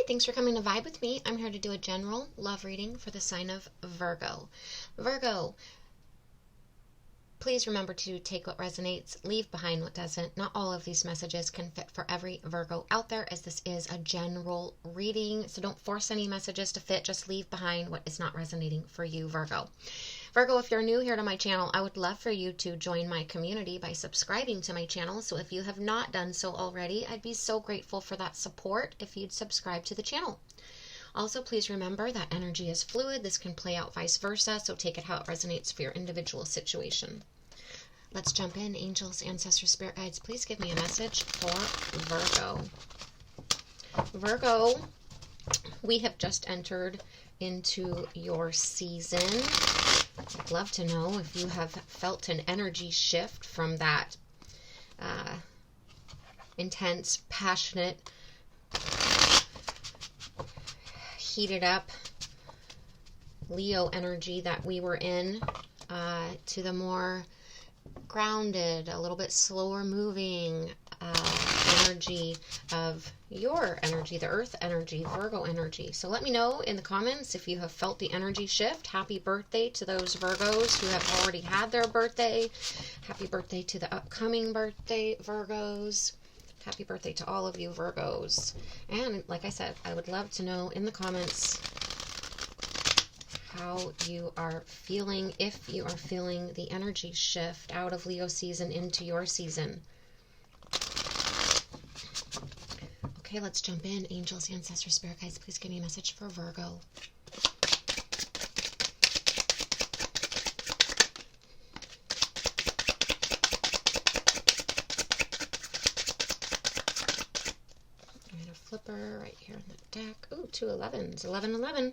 thanks for coming to Vibe with me. I'm here to do a general love reading for the sign of Virgo. Virgo, please remember to take what resonates, leave behind what doesn't. Not all of these messages can fit for every Virgo out there, as this is a general reading. So don't force any messages to fit. Just leave behind what is not resonating for you, Virgo. Virgo, if you're new here to my channel, I would love for you to join my community by subscribing to my channel. So if you have not done so already, I'd be so grateful for that support if you'd subscribe to the channel. Also, please remember that energy is fluid. This can play out vice versa, so take it how it resonates for your individual situation. Let's jump in. Angels, ancestors, spirit guides, please give me a message for Virgo. Virgo, we have just entered into your season. I'd love to know if you have felt an energy shift from that intense, passionate, heated up Leo energy that we were in to the more grounded, a little bit slower moving energy of your energy, the earth energy, Virgo energy. So let me know in the comments if you have felt the energy shift. Happy birthday to those Virgos who have already had their birthday. Happy birthday to the upcoming birthday Virgos. Happy birthday to all of you Virgos. And like I said, I would love to know in the comments how you are feeling, if you are feeling the energy shift out of Leo season into your season. Okay, let's jump in. Angels, ancestors, spirit guides, please give me a message for Virgo. I had a flipper right here in the deck. Ooh, 2 11s. 11, 11.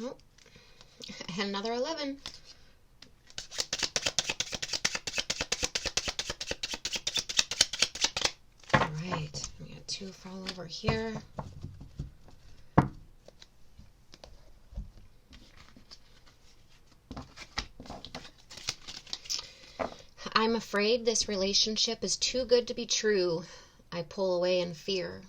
Oh, and another 11. All right, we got 2 fall over here. I'm afraid this relationship is too good to be true. I pull away in fear.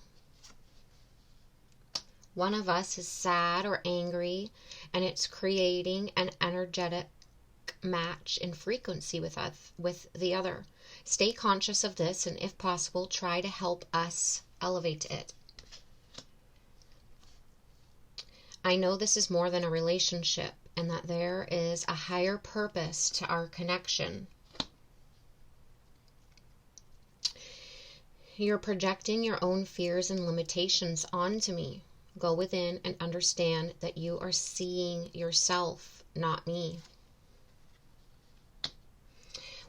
One of us is sad or angry, and it's creating an energetic match in frequency with the other. Stay conscious of this, and if possible, try to help us elevate it. I know this is more than a relationship, and that there is a higher purpose to our connection. You're projecting your own fears and limitations onto me. Go within and understand that you are seeing yourself, not me.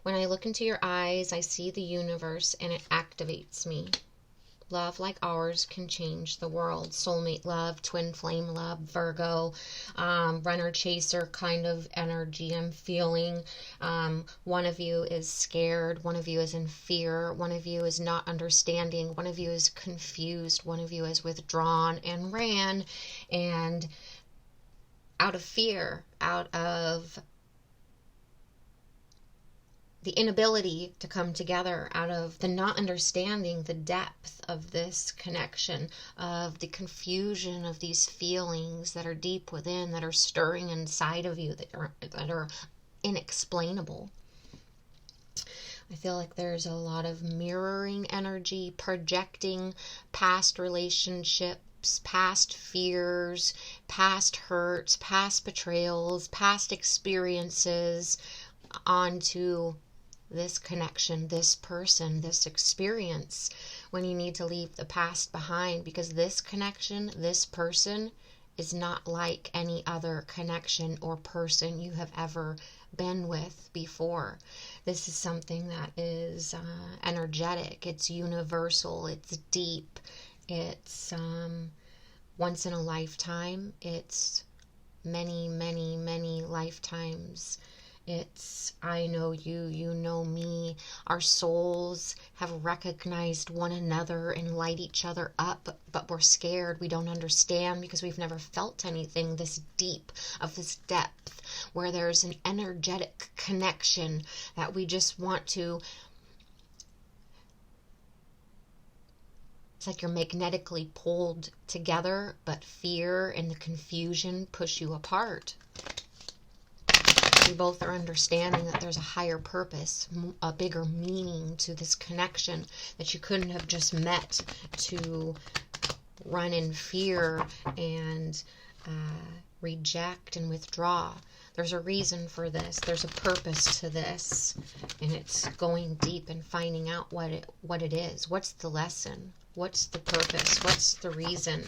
When I look into your eyes, I see the universe and it activates me. Love like ours can change the world. Soulmate love, twin flame love, Virgo, runner chaser kind of energy I'm feeling. One of you is scared. One of you is in fear. One of you is not understanding. One of you is confused. One of you is withdrawn and ran. And out of fear, out of the inability to come together, out of the not understanding the depth of this connection, of the confusion of these feelings that are deep within, that are stirring inside of you, that are inexplainable. I feel like there's a lot of mirroring energy, projecting past relationships, past fears, past hurts, past betrayals, past experiences onto this connection, this person, this experience, when you need to leave the past behind, because this connection, this person is not like any other connection or person you have ever been with before. This is something that is energetic, it's universal, it's deep, it's once in a lifetime, it's many, many, many lifetimes. It's I know you, you know me. Our souls have recognized one another and light each other up, but we're scared. We don't understand because we've never felt anything this deep, of this depth, where there's an energetic connection that we just want to. It's like you're magnetically pulled together, but fear and the confusion push you apart. You both are understanding that there's a higher purpose, a bigger meaning to this connection, that you couldn't have just met to run in fear and reject and withdraw. There's a reason for this. There's a purpose to this, and it's going deep and finding out what it is. What's the lesson? What's the purpose? What's the reason?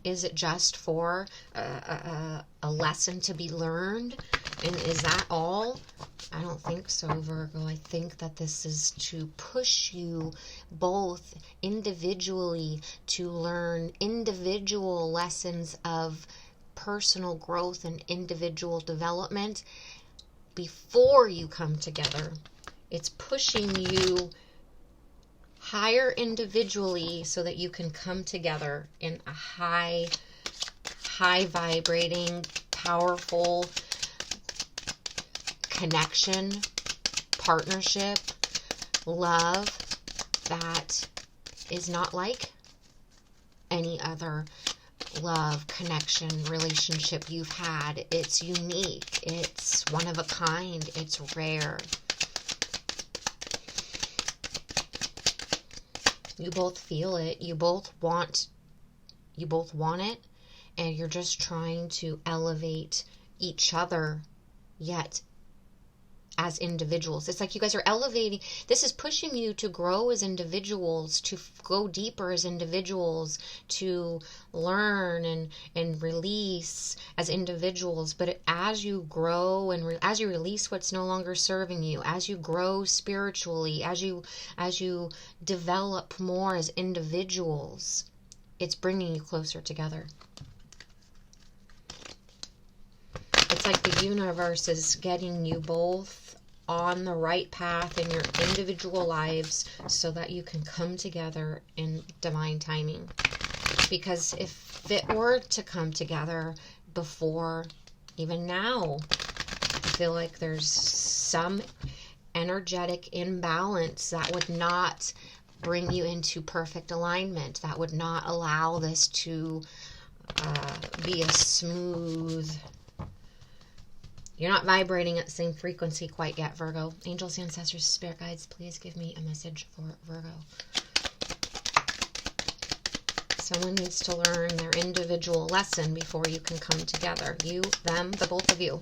Is it just for a lesson to be learned? And is that all? I don't think so, Virgo. I think that this is to push you both individually to learn individual lessons of personal growth and individual development before you come together. It's pushing you higher individually so that you can come together in a high vibrating, powerful connection, partnership, love that is not like any other love, connection, relationship you've had. It's unique. It's one of a kind. It's rare. You both feel it. You both want it, and you're just trying to elevate each other, yet as individuals. It's like you guys are elevating. This is pushing you to grow as individuals, to go deeper as individuals, to learn and release as individuals. But as you grow and as you release what's no longer serving you, as you grow spiritually, as you develop more as individuals, it's bringing you closer together. It's like the universe is getting you both on the right path in your individual lives so that you can come together in divine timing. Because if it were to come together before, even now, I feel like there's some energetic imbalance that would not bring you into perfect alignment, that would not allow this to be a smooth. You're not vibrating at the same frequency quite yet, Virgo. Angels, ancestors, spirit guides, please give me a message for Virgo. Someone needs to learn their individual lesson before you can come together. You, them, the both of you.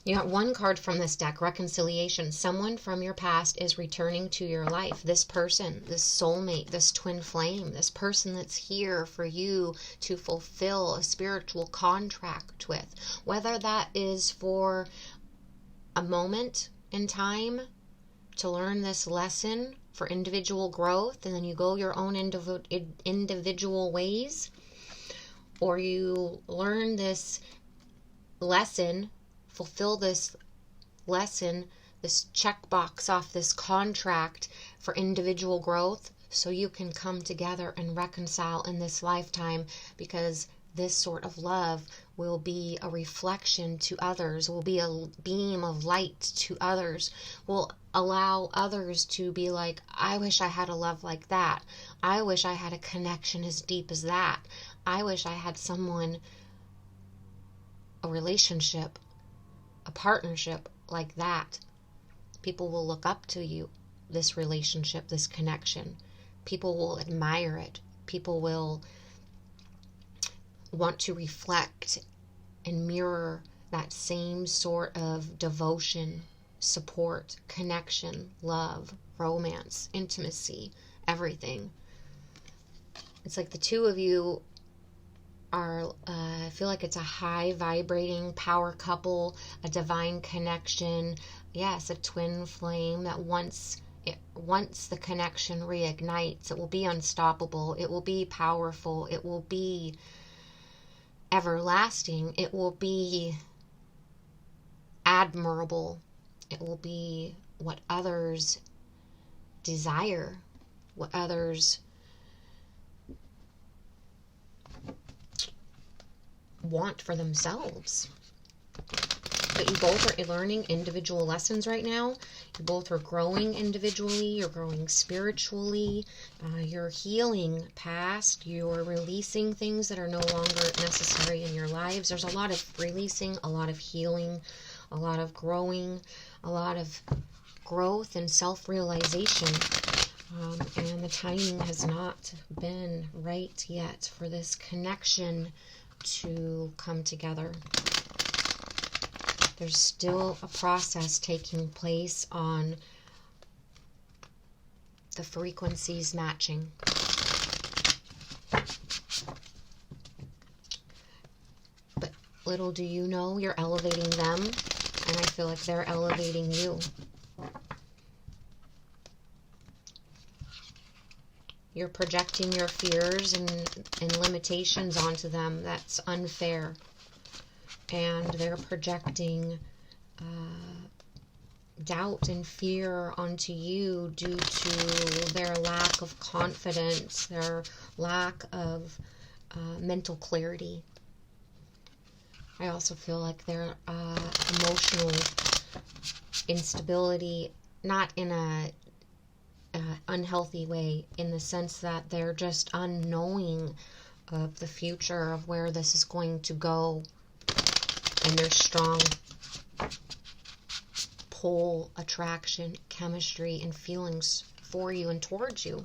You got one card from this deck, reconciliation. Someone from your past is returning to your life. This person, this soulmate, this twin flame, this person that's here for you to fulfill a spiritual contract with. Whether that is for a moment in time to learn this lesson for individual growth, and then you go your own individual ways, or you learn this lesson, fulfill this lesson, this checkbox off this contract for individual growth, so you can come together and reconcile in this lifetime, because this sort of love will be a reflection to others, will be a beam of light to others, will allow others to be like, I wish I had a love like that. I wish I had a connection as deep as that. I wish I had someone, a relationship, a partnership like that. People will look up to you, this relationship, this connection. People will admire it. People will want to reflect and mirror that same sort of devotion, support, connection, love, romance, intimacy, everything. It's like the two of you are, I feel like it's a high vibrating power couple, a divine connection. Yes, a twin flame that once the connection reignites, it will be unstoppable. It will be powerful. It will be everlasting. It will be admirable. It will be what others desire, what others want for themselves. But you both are learning individual lessons right now. You both are growing individually. You're growing spiritually. You're healing past. You're releasing things that are no longer necessary in your lives. There's a lot of releasing, a lot of healing, a lot of growing, a lot of growth and self-realization. And the timing has not been right yet for this connection to come together. There's still a process taking place on the frequencies matching. But little do you know, you're elevating them, and I feel like they're elevating you. You're projecting your fears and limitations onto them. That's unfair. And they're projecting doubt and fear onto you due to their lack of confidence, their lack of mental clarity. I also feel like their emotional instability, not in a unhealthy way, in the sense that they're just unknowing of the future, of where this is going to go. And there's strong pull, attraction, chemistry, and feelings for you and towards you.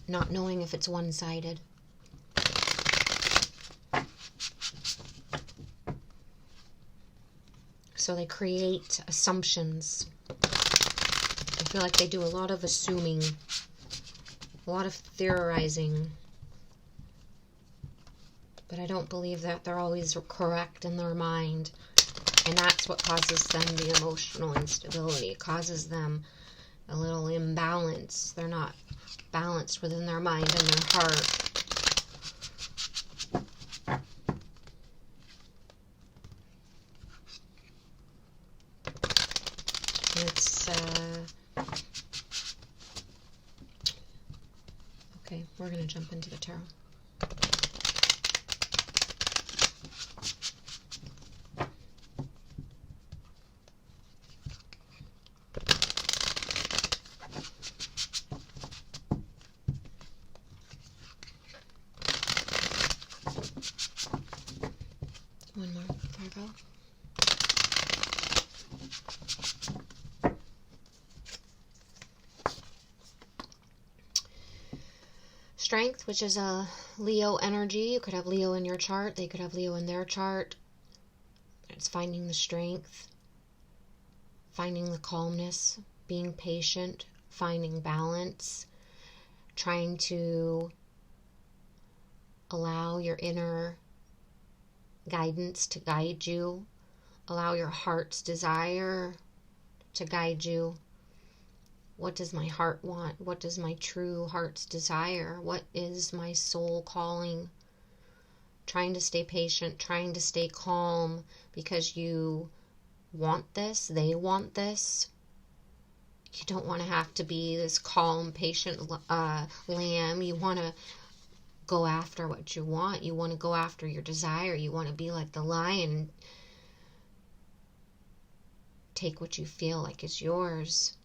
Not knowing if it's one-sided. So they create assumptions. I feel like they do a lot of assuming, a lot of theorizing. But I don't believe that they're always correct in their mind. And that's what causes them the emotional instability. It causes them a little imbalance. They're not balanced within their mind and their heart. It's, okay, we're going to jump into the tarot. One more, Virgo. Strength, which is a Leo energy. You could have Leo in your chart. They could have Leo in their chart. It's finding the strength, finding the calmness, being patient, finding balance, trying to allow your inner guidance to guide you, allow your heart's desire to guide you. What does my heart want? What does my true heart's desire? What is my soul calling? Trying to stay patient, trying to stay calm, because you want this, they want this. You don't want to have to be this calm, patient lamb. You want to go after what you want. You want to go after your desire. You want to be like the lion. Take what you feel like is yours.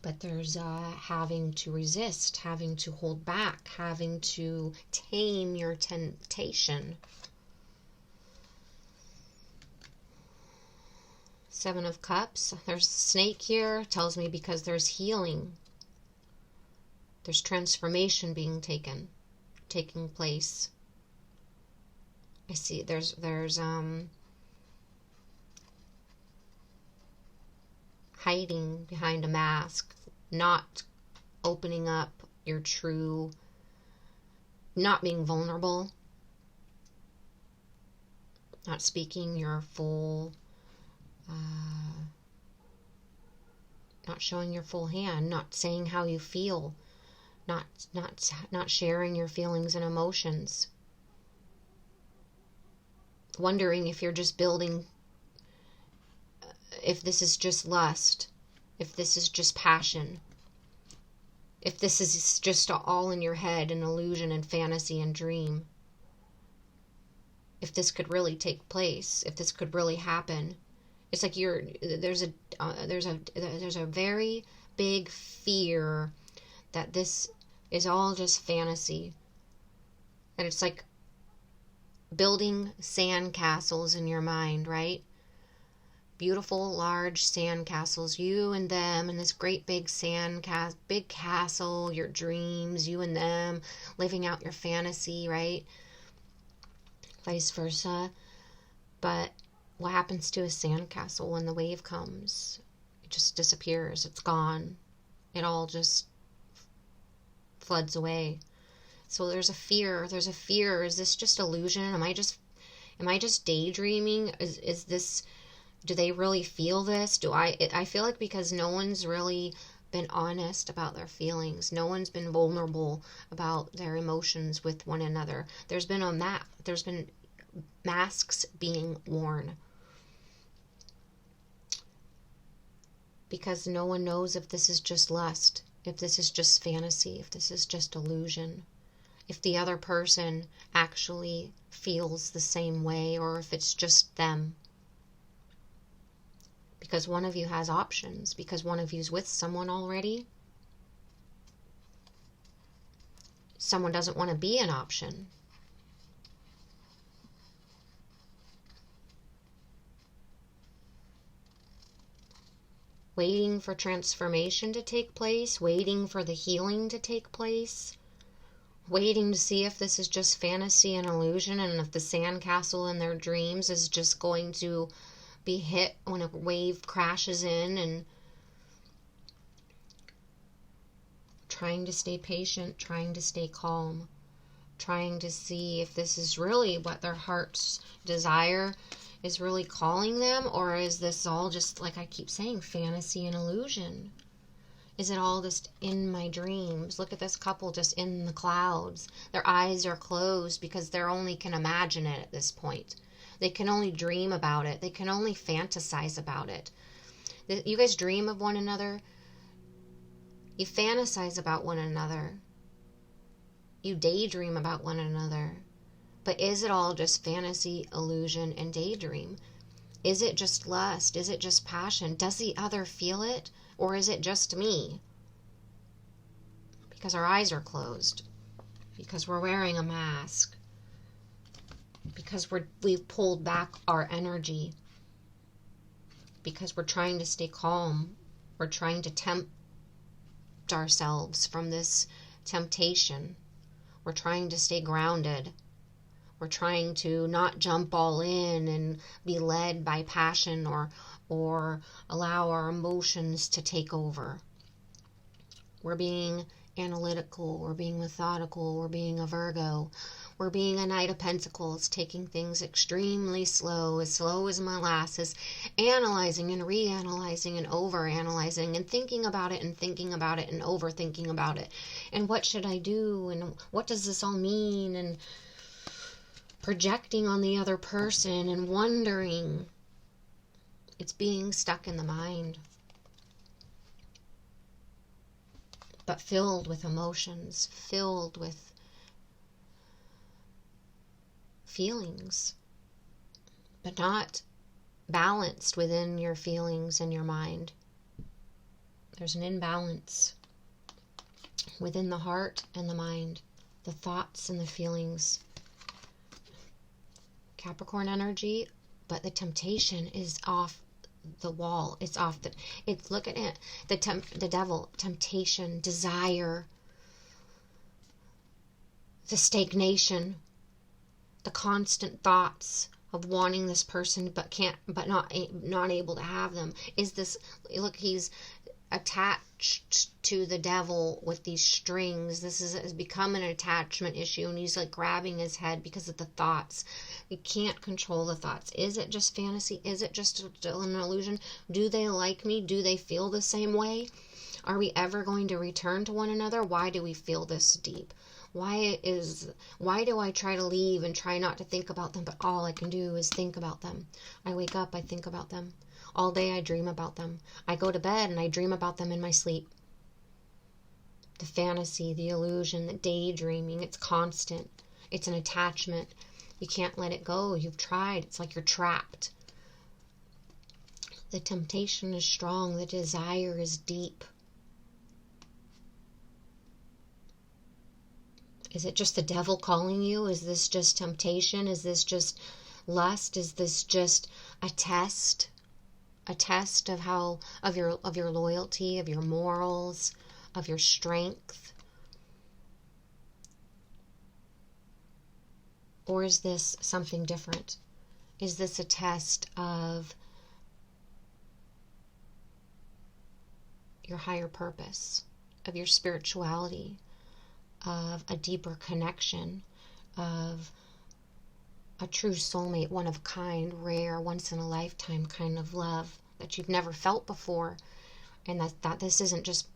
But there's having to resist, having to hold back, having to tame your temptation. Seven of Cups. There's a snake here. Tells me because there's healing. There's transformation being taking place. I see there's hiding behind a mask, not opening up your true, not being vulnerable, not speaking your full, not showing your full hand, not saying how you feel, not sharing your feelings and emotions. Wondering if you're just building, if this is just lust, if this is just passion, if this is just all in your head, an illusion and fantasy and dream. If this could really take place, if this could really happen. It's like there's a very big fear that this is all just fantasy. And it's like building sand castles in your mind, right? Beautiful, large sand castles, you and them, and this great big big castle, your dreams, you and them, living out your fantasy, right? Vice versa. But what happens to a sand castle when the wave comes? It just disappears. It's gone. It all just floods away. So there's a fear. Is this just illusion? Am I just daydreaming? Is this, do they really feel this? I feel like because no one's really been honest about their feelings. No one's been vulnerable about their emotions with one another. There's been masks being worn. Because no one knows if this is just lust, if this is just fantasy, if this is just illusion, if the other person actually feels the same way, or if it's just them. Because one of you has options, because one of you's with someone already. Someone doesn't want to be an option. Waiting for transformation to take place, waiting for the healing to take place, waiting to see if this is just fantasy and illusion, and if the sandcastle in their dreams is just going to be hit when a wave crashes in, and trying to stay patient, trying to stay calm, trying to see if this is really what their heart's desire is really calling them, or is this all just, like I keep saying, fantasy and illusion? Is it all just in my dreams? Look at this couple just in the clouds. Their eyes are closed because they only can imagine it at this point. They can only dream about it. They can only fantasize about it. You guys dream of one another. You fantasize about one another. You daydream about one another. But is it all just fantasy, illusion, and daydream? Is it just lust? Is it just passion? Does the other feel it? Or is it just me? Because our eyes are closed. Because we're wearing a mask. Because we've pulled back our energy. Because we're trying to stay calm. We're trying to tempt ourselves from this temptation. We're trying to stay grounded. We're trying to not jump all in and be led by passion or allow our emotions to take over. We're being analytical. We're being methodical. We're being a Virgo. We're being a Knight of Pentacles, taking things extremely slow as molasses, analyzing and reanalyzing and overanalyzing and thinking about it and overthinking about it. And what should I do? And what does this all mean? And projecting on the other person and wondering. It's being stuck in the mind. But filled with emotions, filled with feelings, but not balanced within your feelings and your mind. There's an imbalance within the heart and the mind, the thoughts and the feelings. Capricorn energy, but the temptation is off the wall. Look at it. The devil, temptation, desire, the stagnation, the constant thoughts of wanting this person but not able to have them. Is this, look, he's attached to the devil with these strings. This has become an attachment issue, and he's like grabbing his head because of the thoughts. You can't control the thoughts. Is it just fantasy? Is it just an illusion? Do they like me? Do they feel the same way? Are we ever going to return to one another? Why do we feel this deep? Why do I try to leave and try not to think about them, but all I can do is think about them? I wake up, I think about them. All day I dream about them. I go to bed and I dream about them in my sleep. The fantasy, the illusion, the daydreaming, it's constant. It's an attachment. You can't let it go. You've tried. It's like you're trapped. The temptation is strong. The desire is deep. Is it just the devil calling you? Is this just temptation? Is this just lust? Is this just a test? A test of your loyalty, of your morals, of your strength? Or is this something different? Is this a test of your higher purpose, of your spirituality, of a deeper connection, of a true soulmate, one of a kind, rare, once in a lifetime kind of love that you've never felt before? And that this isn't just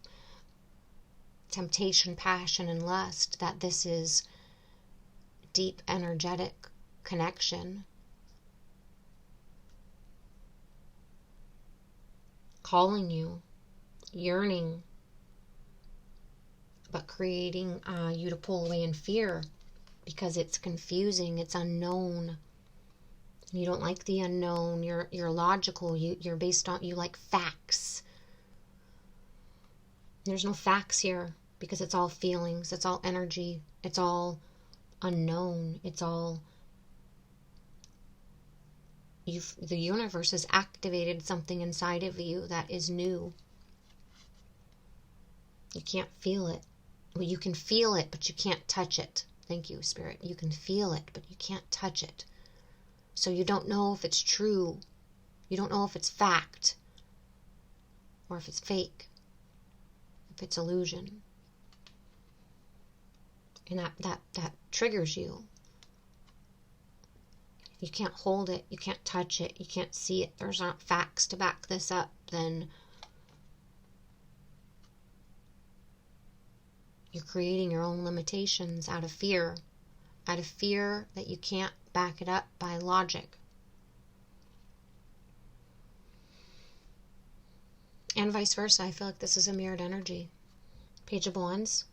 temptation, passion, and lust, that this is deep, energetic connection, calling you, yearning, but creating you to pull away in fear because it's confusing, it's unknown. You don't like the unknown. You're logical. You're based on, you like facts. There's no facts here because it's all feelings. It's all energy. It's all unknown. It's all the universe has activated something inside of you that is new. You can't feel it. Well, you can feel it, but you can't touch it. Thank you, Spirit. You can feel it, but you can't touch it. So you don't know if it's true. You don't know if it's fact or if it's fake, if it's illusion. And that triggers you. You can't hold it. You can't touch it. You can't see it. There's not facts to back this up. Then you're creating your own limitations out of fear that you can't back it up by logic. And vice versa. I feel like this is a mirrored energy. Page of Wands.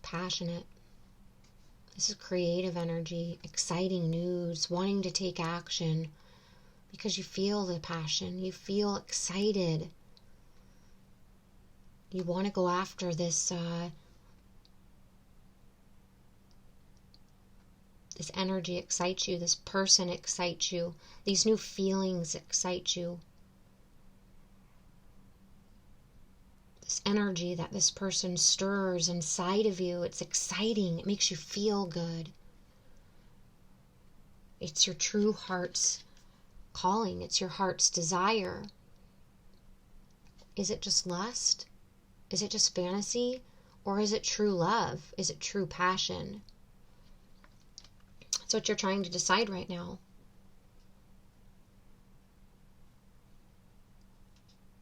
Passionate. This is creative energy, exciting news, wanting to take action because you feel the passion, you feel excited. You want to go after this this energy excites you, this person excites you, these new feelings excite you. This energy that this person stirs inside of you, it's exciting. It makes you feel good. It's your true heart's calling. It's your heart's desire. Is it just lust? Is it just fantasy? Or is it true love? Is it true passion? That's what you're trying to decide right now.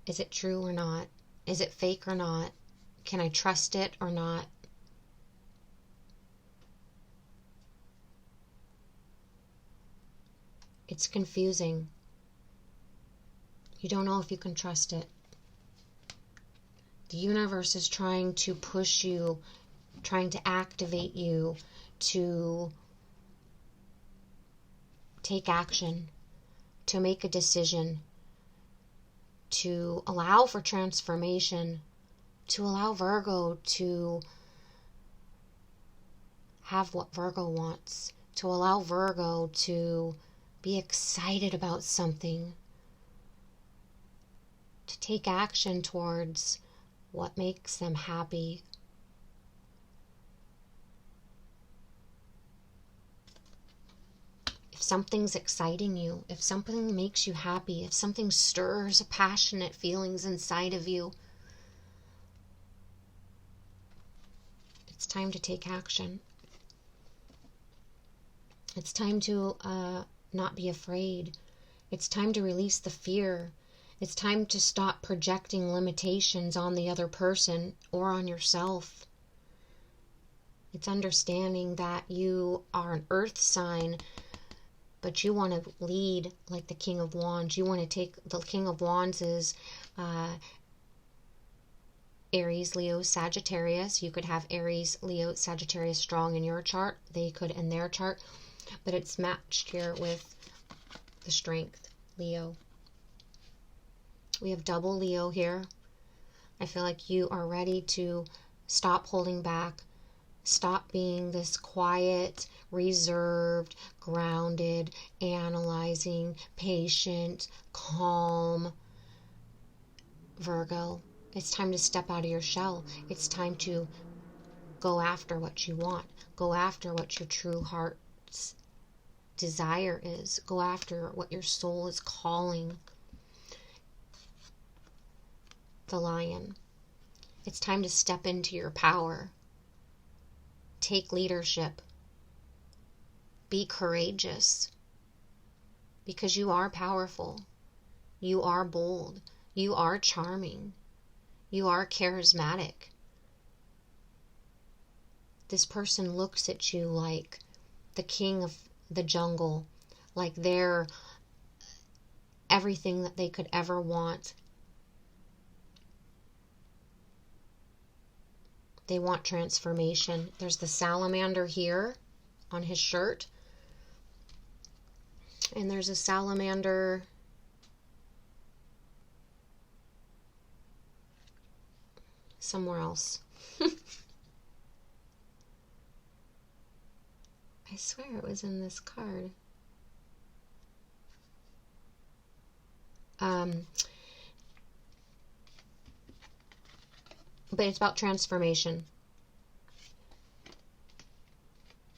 Is it true or not? Is it fake or not? Can I trust it or not? It's confusing. You don't know if you can trust it. The universe is trying to push you, trying to activate you to take action, to make a decision, to allow for transformation, to allow Virgo to have what Virgo wants, to allow Virgo to be excited about something, to take action towards what makes them happy. If something's exciting you, if something makes you happy, if something stirs passionate feelings inside of you, it's time to take action. It's time to not be afraid. It's time to release the fear. It's time to stop projecting limitations on the other person or on yourself. It's understanding that you are an earth sign, but you want to lead like the King of Wands. You want to take, the King of Wands is Aries, Leo, Sagittarius. You could have Aries, Leo, Sagittarius strong in your chart. They could in their chart. But it's matched here with the strength, Leo. We have double Leo here. I feel like you are ready to stop holding back. Stop being this quiet, reserved, grounded, analyzing, patient, calm Virgo. It's time to step out of your shell. It's time to go after what you want. Go after what your true heart's desire is. Go after what your soul is calling. The Lion. It's time to step into your power. Take leadership. Be courageous. Because you are powerful. You are bold. You are charming. You are charismatic. This person looks at you like the king of the jungle, like they're everything that they could ever want. They want transformation. There's the salamander here on his shirt. And there's a salamander somewhere else. I swear it was in this card. But it's about transformation.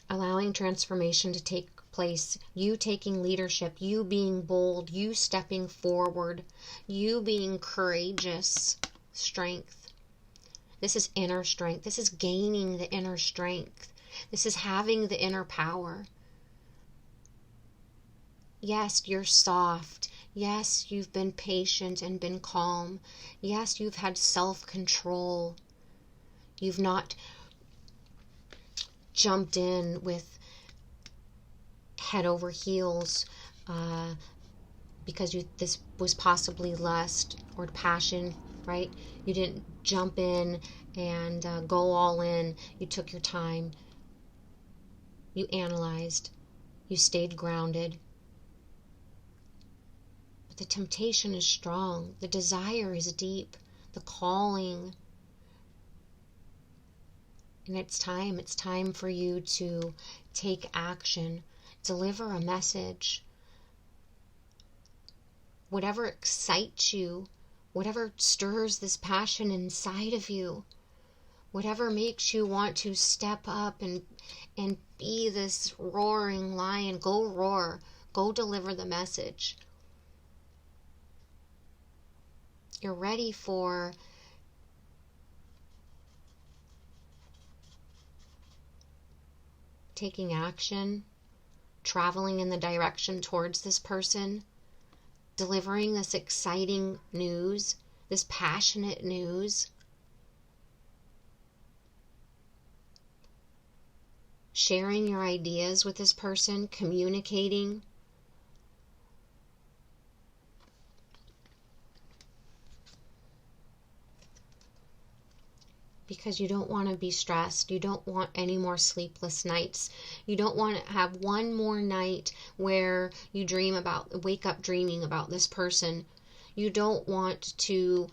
Allowing transformation to take place. You taking leadership. You being bold. You stepping forward. You being courageous. Strength. This is inner strength. This is gaining the inner strength. This is having the inner power. Yes, you're soft. Yes, you've been patient and been calm. Yes, you've had self-control. You've not jumped in with head over heels because this was possibly lust or passion, right? You didn't jump in and go all in. You took your time. You analyzed. You stayed grounded. But the temptation is strong. The desire is deep. The calling. And it's time for you to take action. Deliver a message. Whatever excites you, whatever stirs this passion inside of you, whatever makes you want to step up and be this roaring lion, go roar, go deliver the message. You're ready for taking action, traveling in the direction towards this person, delivering this exciting news, this passionate news. Sharing your ideas with this person, communicating. Because you don't want to be stressed. You don't want any more sleepless nights. You don't want to have one more night where you wake up dreaming about this person. You don't want to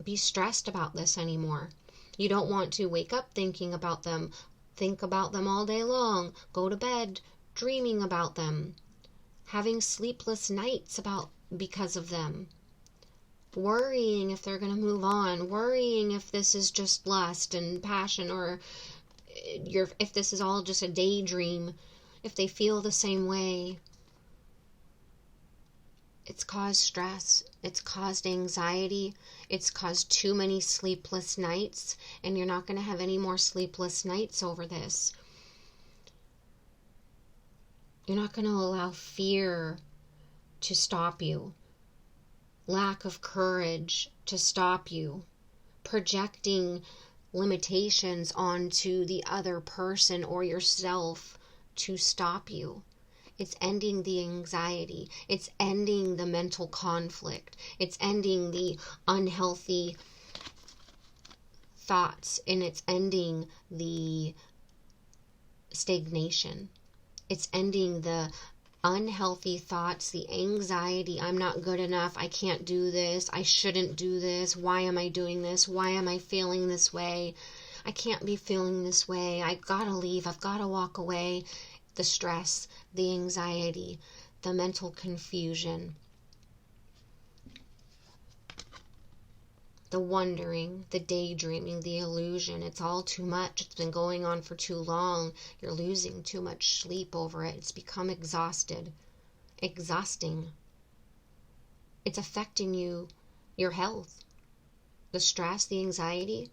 be stressed about this anymore. You don't want to wake up thinking about them, think about them all day long, go to bed dreaming about them, having sleepless nights because of them. Worrying if they're going to move on, worrying if this is just lust and passion, or if this is all just a daydream, if they feel the same way, it's caused stress, it's caused anxiety, it's caused too many sleepless nights, and you're not going to have any more sleepless nights over this. You're not going to allow fear to stop you, lack of courage to stop you, projecting limitations onto the other person or yourself to stop you. It's ending the anxiety. It's ending the mental conflict. It's ending the unhealthy thoughts, and it's ending the stagnation. It's ending the unhealthy thoughts, the anxiety. I'm not good enough. I can't do this. I shouldn't do this. Why am I doing this? Why am I feeling this way? I can't be feeling this way. I've got to leave. I've got to walk away. The stress, the anxiety, the mental confusion, the wondering, the daydreaming, the illusion. It's all too much. It's been going on for too long. You're losing too much sleep over it. It's become exhausting. It's affecting you, your health, the stress, the anxiety.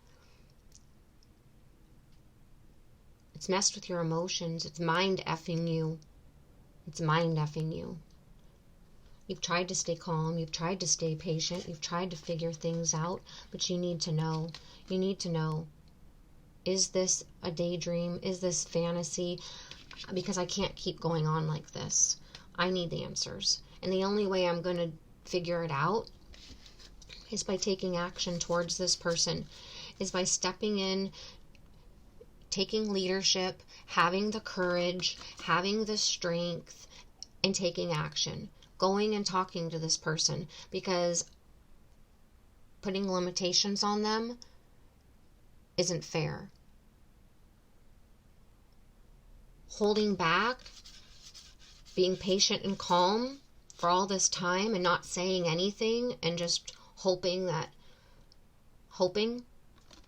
It's messed with your emotions. It's mind effing you. It's mind effing you. You've tried to stay calm. You've tried to stay patient. You've tried to figure things out. But you need to know. You need to know. Is this a daydream? Is this fantasy? Because I can't keep going on like this. I need the answers. And the only way I'm going to figure it out is by taking action towards this person. Is by stepping in, taking leadership, having the courage, having the strength, and taking action. Going and talking to this person, because putting limitations on them isn't fair. Holding back, being patient and calm for all this time and not saying anything and just hoping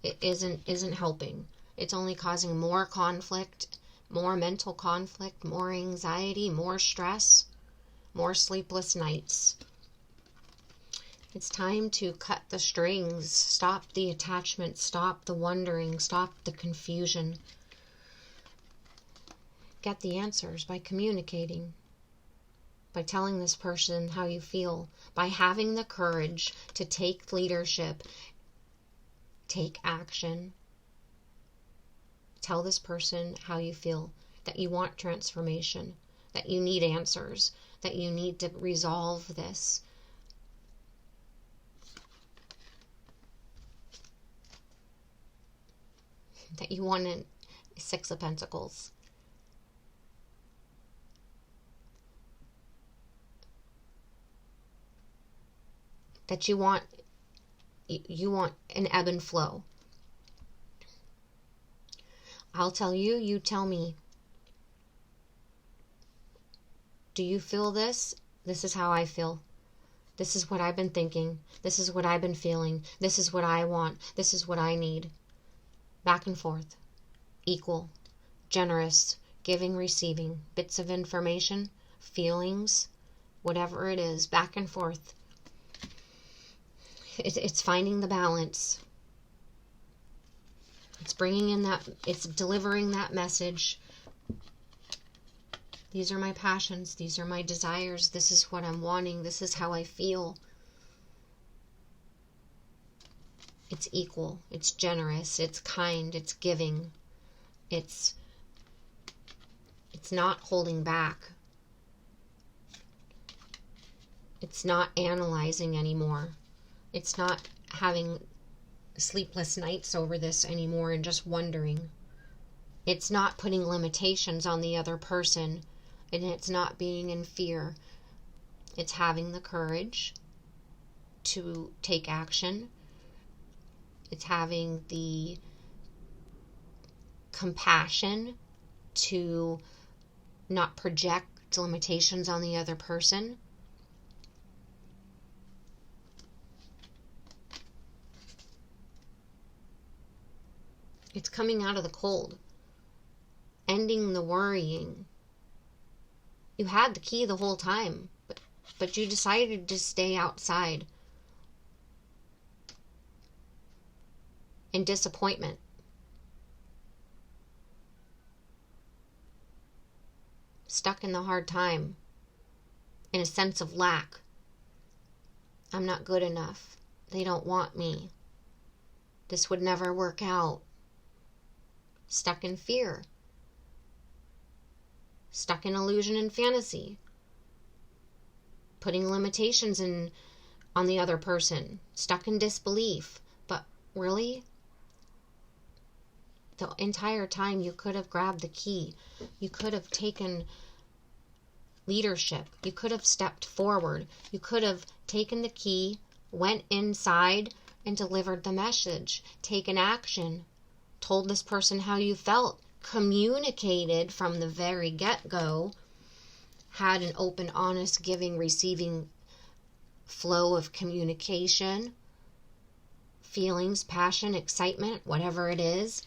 it isn't helping. It's only causing more conflict, more mental conflict, more anxiety, more stress, more sleepless nights. It's time to cut the strings, stop the attachment, stop the wondering, stop the confusion. Get the answers by communicating, by telling this person how you feel, by having the courage to take leadership, take action. Tell this person how you feel, that you want transformation, that you need answers, that you need to resolve this. That you want a Six of Pentacles. That you want an ebb and flow. I'll tell you, you tell me. Do you feel this? This is how I feel. This is what I've been thinking. This is what I've been feeling. This is what I want. This is what I need. Back and forth. Equal. Generous. Giving, receiving. Bits of information. Feelings. Whatever it is. Back and forth. It's finding the balance. It's bringing in that, it's delivering that message. These are my passions. These are my desires. This is what I'm wanting. This is how I feel. It's equal. It's generous. It's kind. It's giving. It's not holding back. It's not analyzing anymore. It's not having sleepless nights over this anymore and just wondering. It's not putting limitations on the other person, and it's not being in fear. It's having the courage to take action. It's having the compassion to not project limitations on the other person. It's coming out of the cold. Ending the worrying. You had the key the whole time, but you decided to stay outside in disappointment. Stuck in the hard time, in a sense of lack. I'm not good enough. They don't want me. This would never work out. Stuck in fear. Stuck in illusion and fantasy. Putting limitations on the other person. Stuck in disbelief. But really, the entire time you could have grabbed the key. You could have taken leadership. You could have stepped forward. You could have taken the key, went inside, and delivered the message. Taken action. Told this person how you felt. Communicated from the very get-go. Had an open, honest, giving, receiving flow of communication. Feelings, passion, excitement, whatever it is.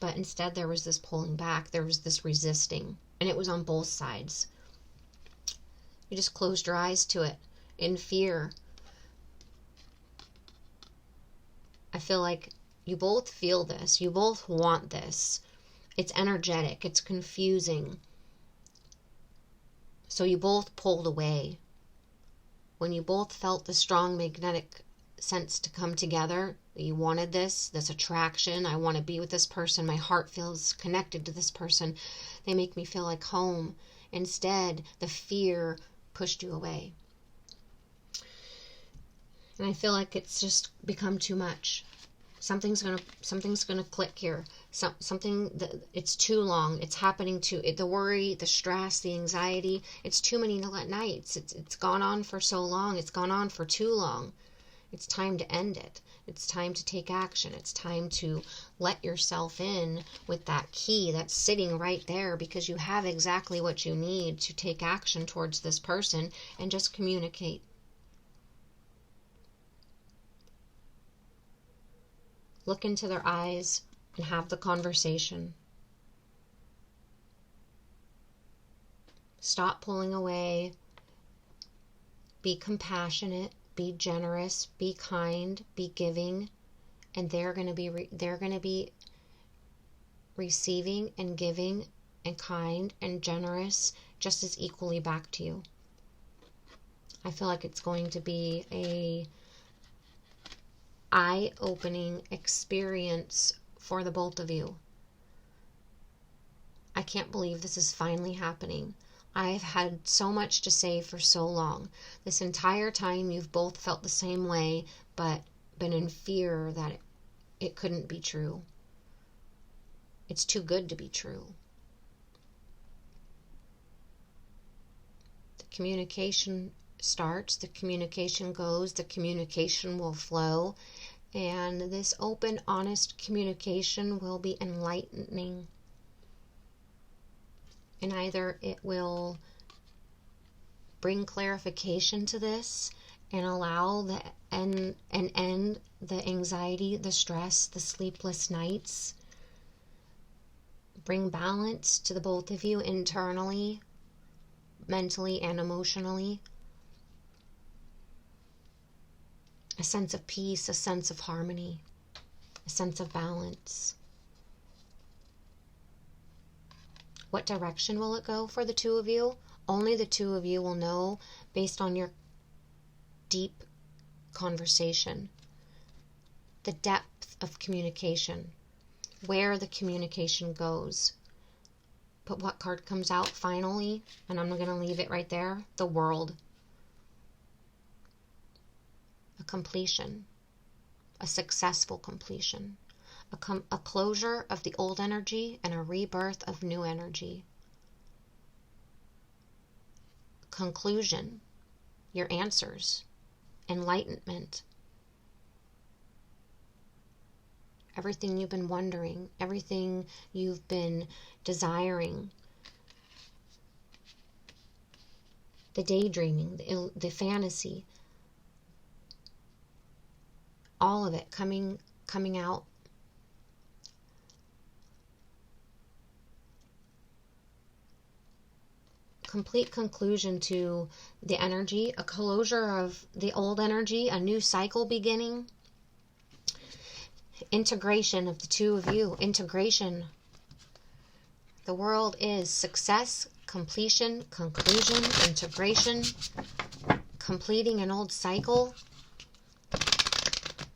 But instead there was this pulling back. There was this resisting. And it was on both sides. You just closed your eyes to it in fear. I feel like you both feel this. You both want this. It's energetic. It's confusing. So you both pulled away. When you both felt the strong magnetic sense to come together, that you wanted this attraction. I want to be with this person. My heart feels connected to this person. They make me feel like home. Instead, the fear pushed you away. And I feel like it's just become too much. Something's gonna click here. Something that it's too long. It's happening the worry, the stress, the anxiety. It's too many nights. It's gone on for so long. It's gone on for too long. It's time to end it. It's time to take action. It's time to let yourself in with that key that's sitting right there, because you have exactly what you need to take action towards this person and just communicate. Look into their eyes and have the conversation. Stop pulling away. Be compassionate. Be generous. Be kind. Be giving. And they're going to be receiving and giving and kind and generous just as equally back to you. I feel like it's going to be a eye-opening experience for the both of you. I can't believe this is finally happening. I've had so much to say for so long. This entire time you've both felt the same way, but been in fear that it couldn't be true. It's too good to be true. The communication starts, the communication goes, the communication will flow, and this open, honest communication will be enlightening. And either it will bring clarification to this and allow and end the anxiety, the stress, the sleepless nights. Bring balance to the both of you internally, mentally, and emotionally. A sense of peace, a sense of harmony, a sense of balance. What direction will it go for the two of you? Only the two of you will know based on your deep conversation, the depth of communication, where the communication goes. But what card comes out finally, and I'm going to leave it right there, the World. A completion, a successful completion, a closure of the old energy and a rebirth of new energy. Conclusion, your answers, enlightenment. Everything you've been wondering, everything you've been desiring, the daydreaming, the fantasy, all of it coming out. complete conclusion to the energy, a closure of the old energy, a new cycle beginning, integration of the two of you, integration. The world is success, completion, conclusion, integration, completing an old cycle,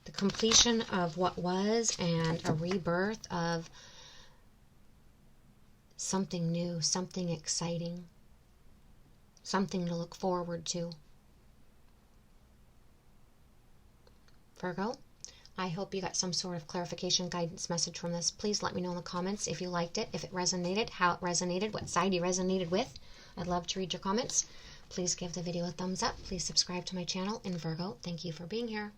the completion of what was, and a rebirth of something new, something exciting, something to look forward to. Virgo, I hope you got some sort of clarification, guidance message from this. Please let me know in the comments if you liked it, if it resonated, how it resonated, what side you resonated with. I'd love to read your comments. Please give the video a thumbs up. Please subscribe to my channel. And Virgo, thank you for being here.